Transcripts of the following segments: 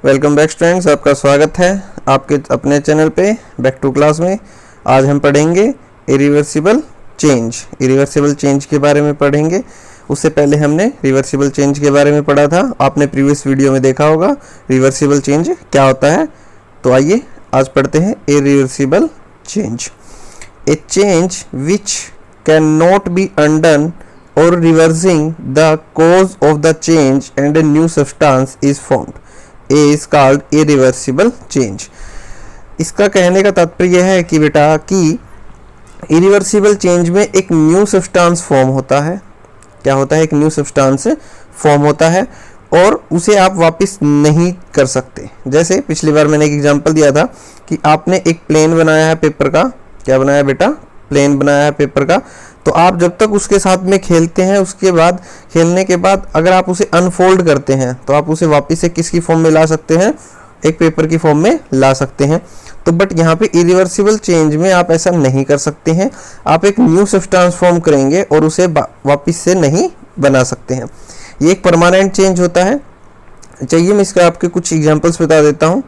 Welcome back students, आपका स्वागत है आपके अपने चैनल पे बैक टू क्लास में। आज हम पढ़ेंगे इरिवर्सिबल चेंज के बारे में पढ़ेंगे। उससे पहले हमने रिवर्सिबल चेंज के बारे में पढ़ा था, आपने प्रीवियस वीडियो में देखा होगा रिवर्सिबल चेंज क्या होता है। तो आइए आज पढ़ते हैं irreversible change. A change which can not be undone or reversing the cause of the change and a new substance is formed is called irreversible change। इसका कहने का तात्पर्य है कि बेटा कि इरिवर्सिबल चेंज में एक न्यू सब्सटेंस फॉर्म होता है। क्या होता है? एक न्यू सब्सटेंस फॉर्म होता है और उसे आप वापस नहीं कर सकते। जैसे पिछली बार मैंने एक एग्जांपल दिया था कि आपने एक प्लेन बनाया है पेपर का। क्या बनाया बेटा? प्लेन बनाया है पेपर का। तो आप जब तक उसके साथ में खेलते हैं, उसके बाद खेलने के बाद अगर आप उसे अनफोल्ड करते हैं तो आप उसे वापस से किसकी फॉर्म में ला सकते हैं? एक पेपर की फॉर्म में ला सकते हैं। तो बट यहाँ पे इरिवर्सिबल चेंज में आप ऐसा नहीं कर सकते हैं। आप एक न्यू सब्सटेंस फॉर्म करेंगे और उसे वापस से नहीं बना सकते हैं। ये एक परमानेंट चेंज होता है। चलिए मैं इसका आपके कुछ एग्जाम्पल्स बता देता हूँ।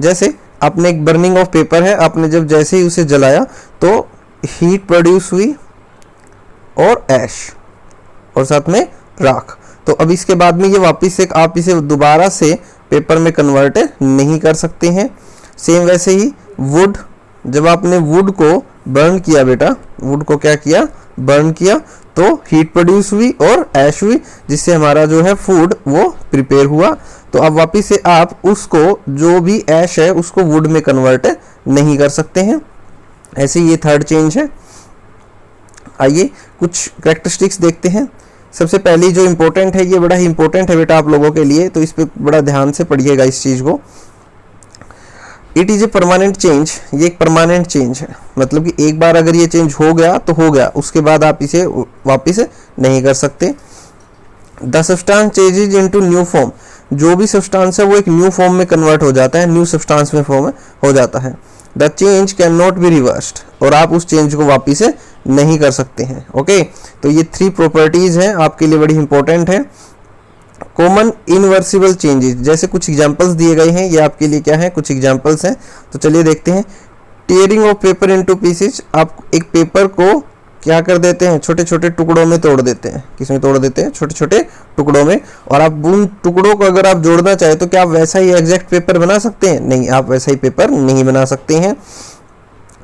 जैसे आपने एक बर्निंग ऑफ पेपर है, आपने जब जैसे ही उसे जलाया तो हीट प्रोड्यूस हुई और ऐश और साथ में राख। तो अब इसके बाद में ये वापस से आप इसे दोबारा से पेपर में कन्वर्ट नहीं कर सकते हैं। सेम वैसे ही वुड, जब आपने वुड को बर्न किया बेटा, वुड को क्या किया? बर्न किया तो हीट प्रोड्यूस हुई और ऐश हुई, जिससे हमारा जो है फूड वो प्रिपेयर हुआ। तो अब वापस से आप उसको जो भी ऐश है उसको वुड में कन्वर्ट नहीं कर सकते हैं। ऐसे ये थर्ड चेंज है। आइए कुछ कैरेक्टरिस्टिक्स देखते हैं। सबसे पहली जो इंपॉर्टेंट है, ये बड़ा ही इंपॉर्टेंट है बेटा आप लोगों के लिए, तो इस पे बड़ा ध्यान से पढ़िएगा इस चीज़ को। It is a permanent change. ये एक परमानेंट चेंज है, मतलब कि एक बार अगर ये चेंज हो गया तो हो गया, उसके बाद आप इसे वापस नहीं कर सकते। The substance changes into new form. जो भी सब्सटेंस है वो एक न्यू फॉर्म में कन्वर्ट हो जाता है, न्यू सब्सटेंस में फॉर्म हो जाता है। The change can not be reversed, और आप उस चेंज को वापस से नहीं कर सकते हैं। ओके, तो ये 3 प्रॉपर्टीज हैं, आपके लिए बड़ी इंपॉर्टेंट है। कॉमन इनवर्सिबल चेंजेस, जैसे कुछ एग्जांपल्स दिए गए हैं, ये आपके लिए क्या है? कुछ एग्जांपल्स हैं। तो चलिए देखते हैं। Tearing of paper into pieces. आप एक पेपर को क्या कर देते हैं? छोटे छोटे टुकड़ों में तोड़ देते हैं। किसमें तोड़ देते हैं? छोटे छोटे टुकड़ों में। और आप उन टुकड़ों को अगर आप जोड़ना चाहे तो क्या आप वैसा ही एग्जैक्ट पेपर बना सकते हैं? नहीं, आप वैसा ही पेपर नहीं बना सकते हैं।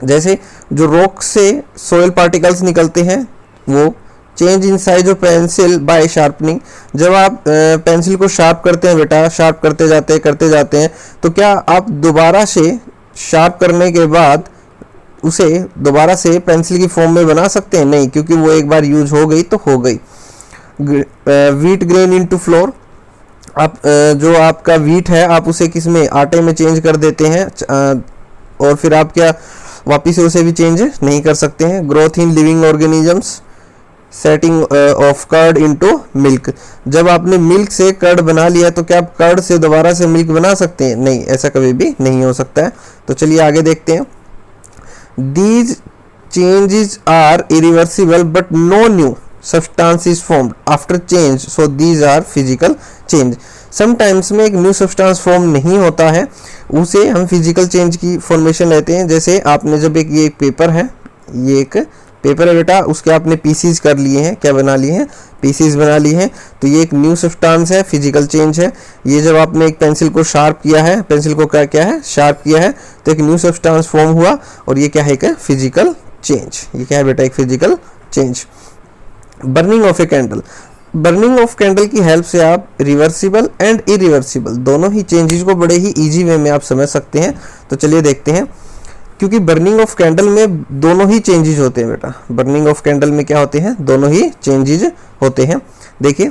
जैसे जो रॉक से सोयल पार्टिकल्स निकलते हैं, वो change in size of pencil by sharpening. जब आप पेंसिल को शार्प करते हैं बेटा, शार्प करते जाते हैं, तो क्या आप दोबारा से शार्प करने के बाद उसे दोबारा से पेंसिल की फॉर्म में बना सकते हैं? नहीं, क्योंकि वो एक बार यूज हो गई तो हो गई। Wheat grain into floor. आप जो आपका व्हीट है आप उसे किस में? आटे में चेंज कर देते हैं, और फिर आप क्या वापिस से उसे भी चेंज नहीं कर सकते हैं। Growth in living organisms. Setting of curd into milk. जब आपने मिल्क से कर्ड बना लिया तो क्या आप कर्ड से दोबारा से मिल्क बना सकते हैं? नहीं, ऐसा कभी भी नहीं हो सकता है। तो चलिए आगे देखते हैं। These changes are irreversible but no new substance is formed after change, so these are physical change। Sometimes में एक न्यू सब्सटेंस फॉर्म नहीं होता है, उसे हम फिजिकल चेंज की फॉर्मेशन लेते हैं। जैसे आपने जब ये एक पेपर है, ये एक पेपर है बेटा, उसके आपने पीसीज कर लिए हैं। क्या बना लिए हैं? पीसीज बना लिए हैं। तो ये एक न्यू सब्सटेंस है, फिजिकल चेंज है। ये जब आपने एक पेंसिल को शार्प किया है, पेंसिल को क्या है? शार्प किया है, तो एक न्यू सब्सटेंस फॉर्म हुआ, और ये क्या है? एक फिजिकल चेंज। ये क्या है बेटा? एक physical change. Burning of a candle. Burning of candle की हेल्प से आप रिवर्सिबल एंड इरिवर्सिबल दोनों ही चेंजेस को बड़े ही ईजी वे में आप समझ सकते हैं। तो चलिए देखते हैं। क्योंकि बर्निंग ऑफ कैंडल में दोनों ही चेंजेस होते हैं बेटा। बर्निंग ऑफ कैंडल में क्या होते हैं? दोनों ही चेंजेस होते हैं। देखिए,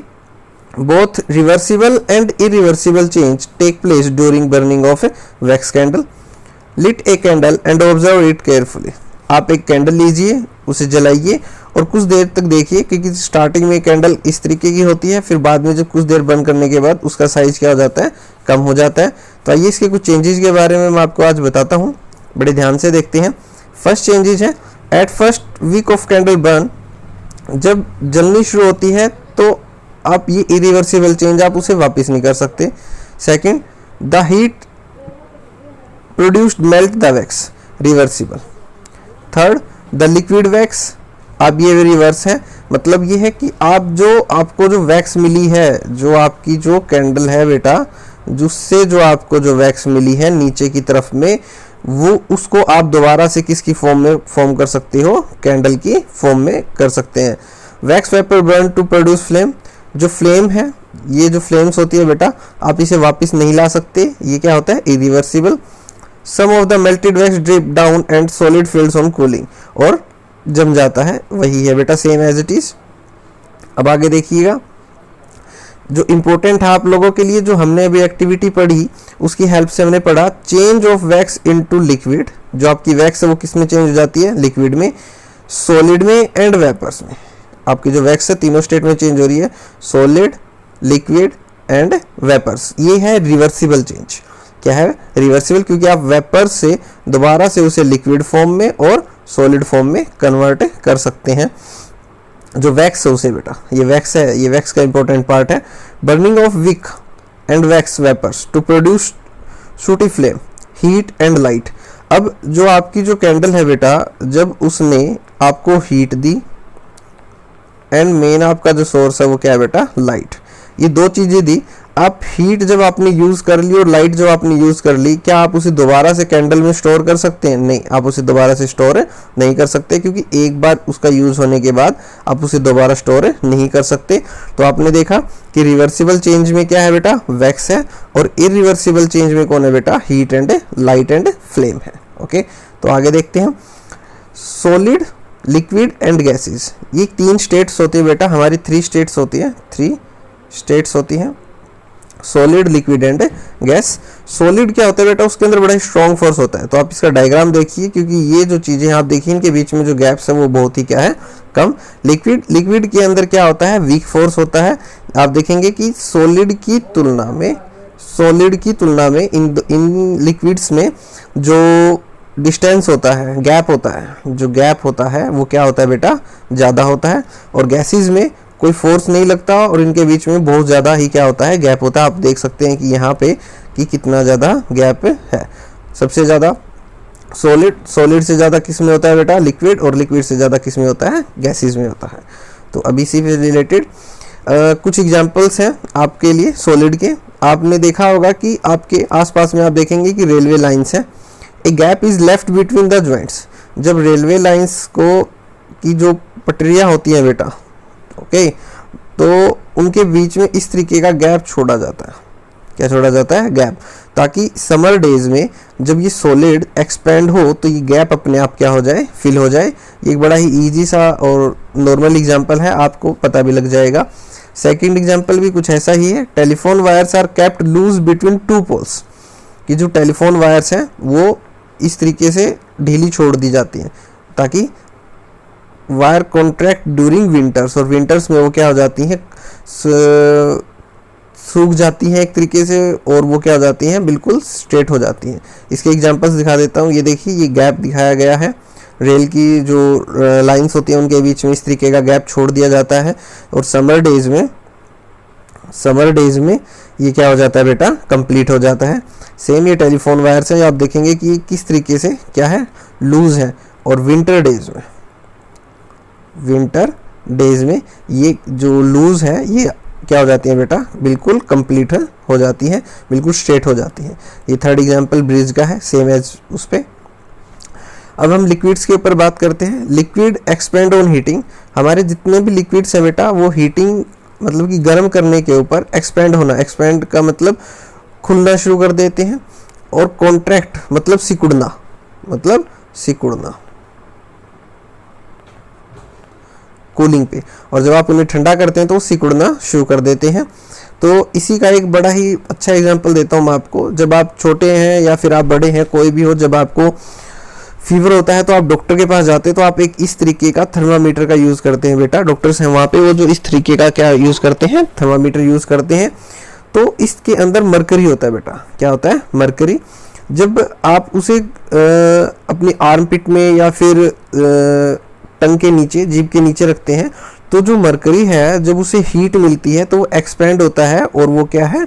both reversible and irreversible change take place during burning of a wax candle. Lit a candle and observe it carefully. आप एक कैंडल लीजिए, उसे जलाइए और कुछ देर तक देखिए, क्योंकि स्टार्टिंग में कैंडल इस तरीके की होती है, फिर बाद में जब कुछ देर बर्न करने के बाद उसका साइज क्या हो जाता है? कम हो जाता है। तो आइए इसके कुछ चेंजेस के बारे में मैं आपको आज बताता हूँ, बड़े ध्यान से देखते हैं। फर्स्ट चेंजेस है, at first wick of candle burn. जब जलनी शुरू होती है तो आप ये इरिवर्सिबल चेंज आप उसे वापस नहीं कर सकते। Second, the heat produced melt the wax, reversible. Third, the liquid wax, अब ये रिवर्स है, मतलब ये है कि आपको जो वैक्स मिली है, जो आपकी जो कैंडल है बेटा, जिससे जो आपको जो वैक्स मिली है नीचे की तरफ में, वो उसको आप दोबारा से किसकी फॉर्म में फॉर्म कर सकते हो, कैंडल की फॉर्म में कर सकते हैं। Wax vapour burn to produce flame, जो फ्लेम है, ये जो फ्लेम्स होती है बेटा, आप इसे वापस नहीं ला सकते, ये क्या होता है, irreversible. Some of the melted wax drip down and solid fields on cooling, और जम जाता है, वही है बेटा, सेम एज इट इज। अब आगे देखिएगा, जो इंपॉर्टेंट है आप लोगों के लिए, जो हमने अभी एक्टिविटी पढ़ी उसकी हेल्प से हमने पढ़ा change of wax into liquid, जो आपकी वैक्स है वो किस में चेंज हो जाती है, लिक्विड में, सॉलिड में एंड वेपर्स में। आपकी जो वैक्स है तीनों स्टेट में चेंज हो रही है, सॉलिड, लिक्विड एंड वेपर्स। ये है रिवर्सिबल चेंज। क्या है, रिवर्सिबल, क्योंकि आप वेपर से दोबारा से उसे लिक्विड फॉर्म में और सॉलिड फॉर्म में कन्वर्ट कर सकते हैं। जो वैक्स है उसे बेटा, ये वैक्स है, ये वैक्स का इंपॉर्टेंट पार्ट है। Burning of wick and wax vapours to produce sooty flame, heat and light. अब जो आपकी जो कैंडल है बेटा, जब उसने आपको हीट दी एंड मेन आपका जो सोर्स है वो क्या है बेटा, लाइट, ये दो चीजें दी। आप हीट जब आपने यूज कर ली और लाइट जब आपने यूज कर ली, क्या आप उसे दोबारा से कैंडल में स्टोर कर सकते हैं, नहीं, आप उसे दोबारा से स्टोर नहीं कर सकते, क्योंकि एक बार उसका यूज होने के बाद आप उसे दोबारा स्टोर नहीं कर सकते। तो आपने देखा कि रिवर्सिबल चेंज में क्या है बेटा, वैक्स है, और इरिवर्सिबल चेंज में कौन है बेटा, heat and light and flame है। ओके, तो आगे देखते हैं, सॉलिड, लिक्विड एंड गैसेस, ये तीन स्टेट्स होती है बेटा, हमारी 3 स्टेट्स होती है, 3 स्टेट्स होती हैं, solid, liquid and gas. Solid क्या होता है बेटा, उसके अंदर बड़ा ही स्ट्रॉन्ग फोर्स होता है। तो आप इसका डायग्राम देखिए, क्योंकि ये जो चीजें आप देखिए इनके बीच में जो गैप्स है वो बहुत ही क्या है, कम। लिक्विड के अंदर क्या होता है, वीक फोर्स होता है। आप देखेंगे कि सॉलिड की तुलना में इन लिक्विड्स में जो डिस्टेंस होता है, गैप होता है, जो गैप होता है वो क्या होता है बेटा, ज़्यादा होता है। और गैसेस में कोई फोर्स नहीं लगता और इनके बीच में बहुत ज़्यादा ही क्या होता है, गैप होता है। आप देख सकते हैं कि यहाँ पे कि कितना ज़्यादा गैप है। सबसे ज़्यादा सॉलिड से ज़्यादा किस में होता है बेटा, लिक्विड, और लिक्विड से ज़्यादा किस में होता है, गैसेस में होता है। तो अभी इसी से रिलेटेड कुछ एग्जाम्पल्स हैं आपके लिए सॉलिड के। आपने देखा होगा कि आपके आसपास में आप देखेंगे कि रेलवे लाइन्स हैं, a gap is left between the joints. जब रेलवे लाइन्स को की जो पटरियाँ होती हैं बेटा, ओके, तो उनके बीच में इस तरीके का गैप छोड़ा जाता है। क्या छोड़ा जाता है, गैप, ताकि समर डेज में जब ये सॉलिड एक्सपेंड हो तो ये गैप अपने आप क्या हो जाए, फिल हो जाए। ये एक बड़ा ही इजी सा और नॉर्मल एग्जांपल है, आपको पता भी लग जाएगा। सेकंड एग्जांपल भी कुछ ऐसा ही है, telephone wires are kept loose between 2 poles. कि जो टेलीफोन वायर्स हैं वो इस तरीके से ढीली छोड़ दी जाती हैं ताकि वायर कॉन्ट्रैक्ट ड्यूरिंग विंटर्स, और विंटर्स में वो क्या हो जाती हैं, सूख जाती हैं एक तरीके से, और वो क्या हो जाती हैं, बिल्कुल स्ट्रेट हो जाती हैं। इसके एग्जांपल्स दिखा देता हूँ। ये देखिए, ये गैप दिखाया गया है, रेल की जो लाइंस होती हैं उनके बीच में इस तरीके का गैप छोड़ दिया जाता है। और समर डेज में ये क्या हो जाता है बेटा, कंप्लीट हो जाता है। सेम ये टेलीफोन वायर्स हैं, आप देखेंगे कि किस तरीके से क्या है, लूज है। और विंटर डेज में ये जो लूज है ये क्या हो जाती है बेटा, बिल्कुल कंप्लीट हो जाती है, बिल्कुल स्ट्रेट हो जाती है। ये थर्ड एग्जांपल ब्रिज का है, सेम एज उस पे। अब हम लिक्विड्स के ऊपर बात करते हैं। लिक्विड एक्सपेंड ऑन हीटिंग, हमारे जितने भी लिक्विड्स हैं बेटा वो हीटिंग मतलब कि गर्म करने के ऊपर एक्सपेंड होना, एक्सपेंड का मतलब खुलना शुरू कर देते हैं। और कॉन्ट्रैक्ट मतलब सिकुड़ना कूलिंग पे, और जब आप उन्हें ठंडा करते हैं तो वो सिकुड़ना शुरू कर देते हैं। तो इसी का एक बड़ा ही अच्छा एग्जांपल देता हूँ मैं आपको। जब आप छोटे हैं या फिर आप बड़े हैं, कोई भी हो, जब आपको फीवर होता है तो आप डॉक्टर के पास जाते हैं तो आप एक इस तरीके का थर्मामीटर का यूज़ करते हैं बेटा। डॉक्टर्स हैं वहाँ पे, वो जो इस तरीके का क्या यूज़ करते हैं, थर्मामीटर यूज़ करते हैं। तो इसके अंदर मरकरी होता है बेटा। क्या होता है, मरकरी। जब आप उसे अपनी आर्म पिट में या फिर टंग के नीचे, जीभ के नीचे रखते हैं, तो जो मरकरी है जब उसे हीट मिलती है तो वो एक्सपेंड होता है और वो क्या है,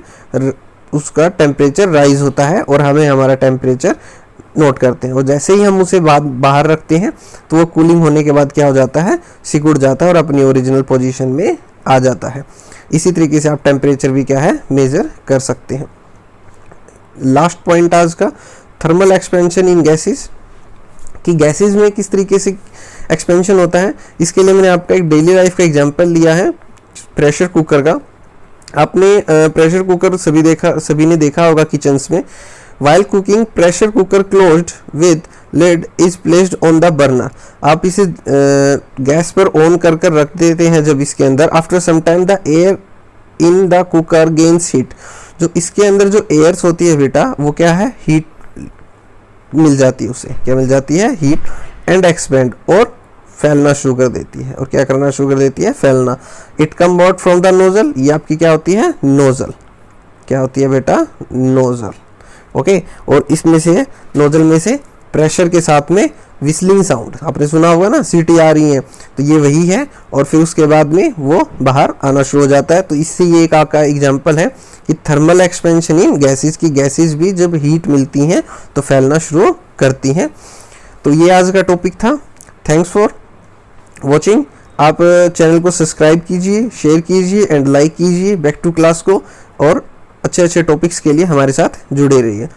उसका टेम्परेचर राइज होता है और हमें हमारा टेम्परेचर नोट करते हैं। और जैसे ही हम उसे बाहर रखते हैं तो वो कूलिंग होने के बाद क्या हो जाता है, सिकुड़ जाता है और अपनी ओरिजिनल पोजीशन में आ जाता है। इसी तरीके से आप टेम्परेचर भी क्या है, मेजर कर सकते हैं। लास्ट पॉइंट आज का, थर्मल एक्सपेंशन इन गैसेस, कि गैसेस में किस तरीके से एक्सपेंशन होता है। इसके लिए मैंने आपका एक डेली लाइफ का एग्जांपल लिया है प्रेशर कुकर का। आपने प्रेशर कुकर सभी ने देखा होगा किचन्स में। While cooking pressure cooker closed with lid is placed on the burner. आप इसे गैस पर ऑन कर रख देते हैं जब इसके अंदर, after some time the air in the cooker gains heat. जो इसके अंदर जो एयर्स होती है बेटा, वो क्या है, हीट मिल जाती है उसे, क्या मिल जाती है, हीट, एंड एक्सपेंड, और फैलना शुरू कर देती है। और क्या करना शुरू कर देती है, फैलना। It come out from the nozzle, ये आपकी क्या होती है, नोजल। क्या होती है बेटा, नोजल। ओके, और इसमें से, नोजल में से प्रेशर के साथ में विस्लिंग साउंड आपने सुना होगा ना, सीटी आ रही है, तो ये वही है। और फिर उसके बाद में वो बाहर आना शुरू हो जाता है। तो इससे ये एक आपका एग्जांपल है कि थर्मल एक्सपेंशन इन गैसेस की, गैसेस भी जब हीट मिलती हैं तो फैलना शुरू करती हैं। तो ये आज का टॉपिक था। Thanks for watching. आप चैनल को सब्सक्राइब कीजिए, शेयर कीजिए एंड लाइक कीजिए बैक टू क्लास को, और अच्छे अच्छे टॉपिक्स के लिए हमारे साथ जुड़े रहिए।